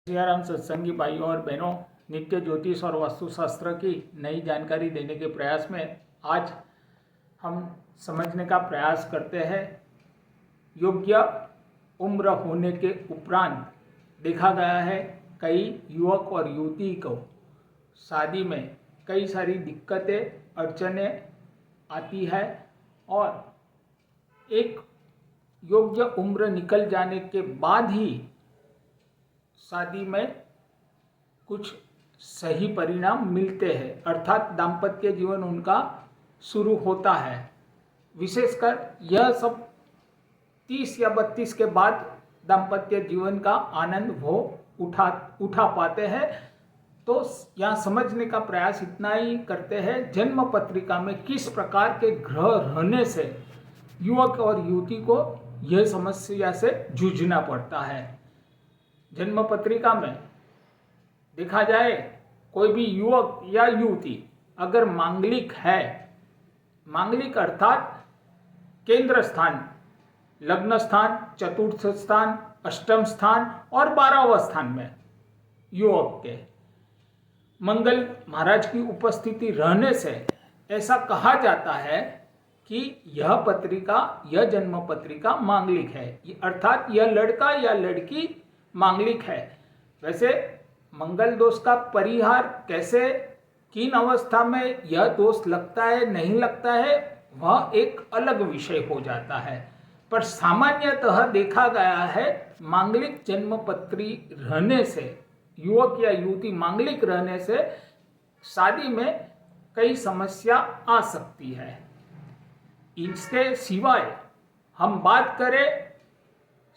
सियाराम सत्संगी भाइयों और बहनों, नित्य ज्योतिष और वास्तुशास्त्र की नई जानकारी देने के प्रयास में आज हम समझने का प्रयास करते हैं। योग्य उम्र होने के उपरांत देखा गया है कई युवक और युवती को शादी में कई सारी दिक्कतें अड़चने आती है और एक योग्य उम्र निकल जाने के बाद ही शादी में कुछ सही परिणाम मिलते हैं, अर्थात दाम्पत्य जीवन उनका शुरू होता है। विशेषकर यह सब 30 या 32 के बाद दाम्पत्य जीवन का आनंद वो उठा पाते हैं। तो यहाँ समझने का प्रयास इतना ही करते हैं, जन्म पत्रिका में किस प्रकार के ग्रह रहने से युवक और युवती को यह समस्या से जूझना पड़ता है। जन्म पत्रिका में देखा जाए कोई भी युवक या युवती अगर मांगलिक है, मांगलिक अर्थात केंद्र स्थान, लग्न स्थान, चतुर्थ स्थान, अष्टम स्थान और 12वां स्थान में युवक के मंगल महाराज की उपस्थिति रहने से ऐसा कहा जाता है कि यह जन्म पत्रिका मांगलिक है, अर्थात यह लड़का या लड़की मांगलिक है। वैसे मंगल दोष का परिहार कैसे, किन अवस्था में यह दोष लगता है नहीं लगता है, वह एक अलग विषय हो जाता है। पर सामान्यतः देखा गया है मांगलिक जन्मपत्री रहने से, युवक या युवती मांगलिक रहने से शादी में कई समस्या आ सकती है। इसके सिवाय हम बात करें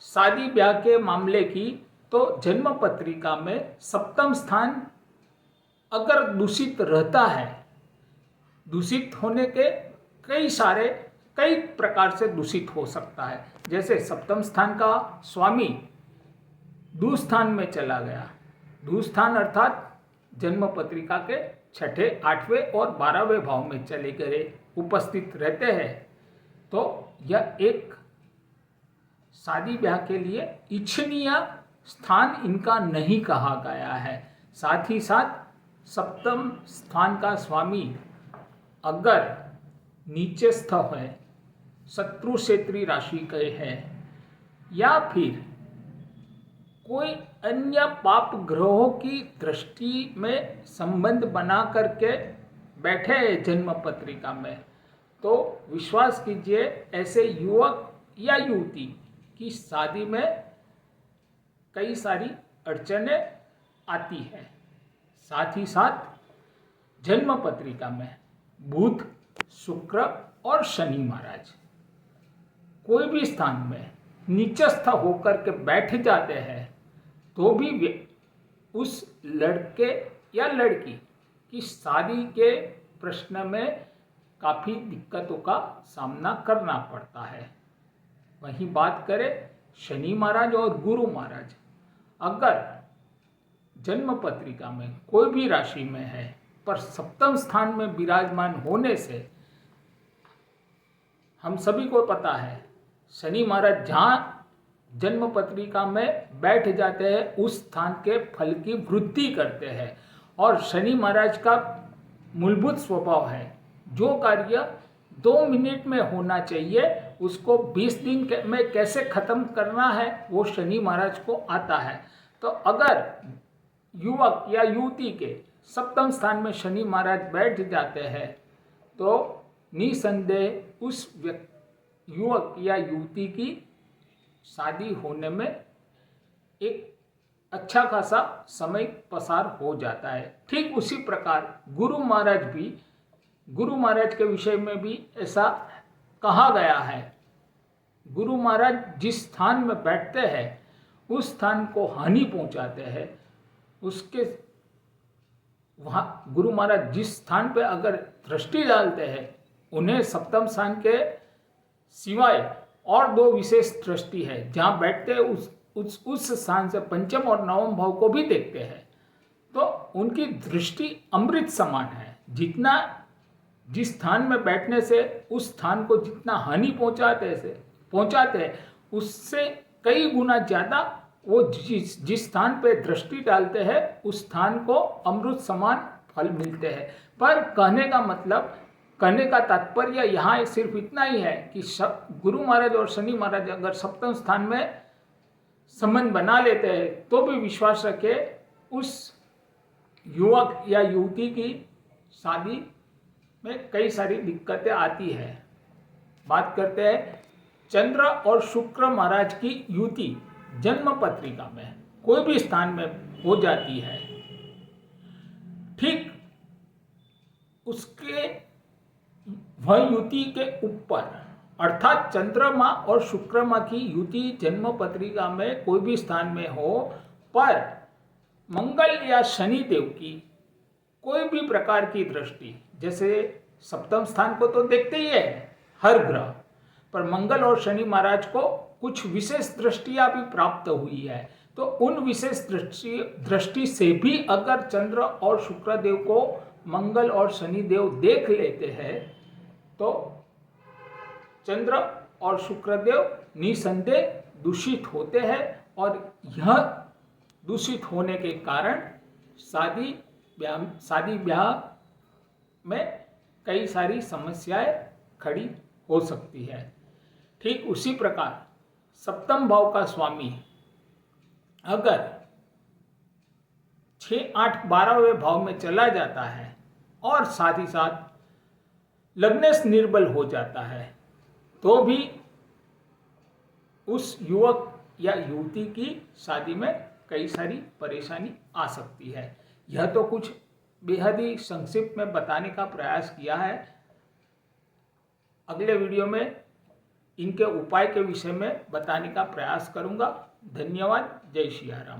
शादी ब्याह के मामले की, तो जन्म पत्रिका में सप्तम स्थान अगर दूषित रहता है, दूषित होने के कई प्रकार से दूषित हो सकता है। जैसे सप्तम स्थान का स्वामी दुस्थान में चला गया, दुस्थान अर्थात जन्म पत्रिका के 6ठे, 8वें और 12वें भाव में चले गए उपस्थित रहते हैं, तो यह एक शादी ब्याह के लिए इच्छनीय स्थान इनका नहीं कहा गया है। साथ ही साथ सप्तम स्थान का स्वामी अगर नीचस्थ है, शत्रु क्षेत्री राशि के है, या फिर कोई अन्य पाप ग्रहों की दृष्टि में संबंध बना करके बैठे हैं जन्म पत्रिका में, तो विश्वास कीजिए ऐसे युवक या युवती की शादी में कई सारी अड़चने आती है। साथ ही साथ जन्म पत्रिका में बुध, शुक्र और शनि महाराज कोई भी स्थान में नीचस्थ होकर के बैठ जाते हैं, तो भी उस लड़के या लड़की की शादी के प्रश्न में काफ़ी दिक्कतों का सामना करना पड़ता है। वहीं बात करें शनि महाराज और गुरु महाराज, अगर जन्म पत्रिका में कोई भी राशि में है पर सप्तम स्थान में विराजमान होने से हम सभी को पता है शनि महाराज जहाँ जन्म पत्रिका में बैठ जाते हैं उस स्थान के फल की वृद्धि करते हैं। और शनि महाराज का मूलभूत स्वभाव है, जो कार्य 2 मिनट में होना चाहिए उसको 20 दिन में कैसे खत्म करना है वो शनि महाराज को आता है। तो अगर युवक या युवती के सप्तम स्थान में शनि महाराज बैठ जाते हैं, तो निसंदेह उस युवक या युवती की शादी होने में एक अच्छा खासा समय पसार हो जाता है। ठीक उसी प्रकार गुरु महाराज के विषय में भी ऐसा कहा गया है। गुरु महाराज जिस स्थान में बैठते हैं उस स्थान को हानि पहुंचाते हैं। उसके वहाँ गुरु महाराज जिस स्थान पे अगर दृष्टि डालते हैं, उन्हें सप्तम स्थान के सिवाय और 2 विशेष दृष्टि है जहाँ बैठते हैं उस स्थान से पंचम और नवम भाव को भी देखते हैं। तो उनकी दृष्टि अमृत समान है। जिस स्थान में बैठने से उस स्थान को जितना हानि पहुंचाते हैं उससे कई गुना ज़्यादा वो जिस स्थान पे दृष्टि डालते हैं उस स्थान को अमृत समान फल मिलते हैं। पर कहने का तात्पर्य यहाँ सिर्फ इतना ही है कि गुरु महाराज और शनि महाराज अगर सप्तम स्थान में संबंध बना लेते हैं तो भी विश्वास रखे उस युवक या युवती की शादी में कई सारी दिक्कतें आती है। बात करते हैं चंद्र और शुक्र महाराज की युति जन्म पत्रिका में कोई भी स्थान में हो जाती है, ठीक उसके वह युति के ऊपर अर्थात चंद्रमा और शुक्रमा की युति जन्म पत्रिका में कोई भी स्थान में हो, पर मंगल या शनि देव की कोई भी प्रकार की दृष्टि, जैसे सप्तम स्थान को तो देखते ही है हर ग्रह, पर मंगल और शनि महाराज को कुछ विशेष दृष्टियां भी प्राप्त हुई है, तो उन विशेष दृष्टि से भी अगर चंद्र और शुक्र देव को मंगल और शनि देव देख लेते हैं तो चंद्र और शुक्र देव निसंदेह दूषित होते हैं, और यह दूषित होने के कारण शादी ब्याह में कई सारी समस्याएं खड़ी हो सकती है। ठीक उसी प्रकार सप्तम भाव का स्वामी अगर 6, 8, 12वें भाव में चला जाता है और साथ ही साथ लग्नेश निर्बल हो जाता है तो भी उस युवक या युवती की शादी में कई सारी परेशानी आ सकती है। यह तो कुछ बेहद ही संक्षिप्त में बताने का प्रयास किया है। अगले वीडियो में इनके उपाय के विषय में बताने का प्रयास करूंगा। धन्यवाद। जय श्री राम।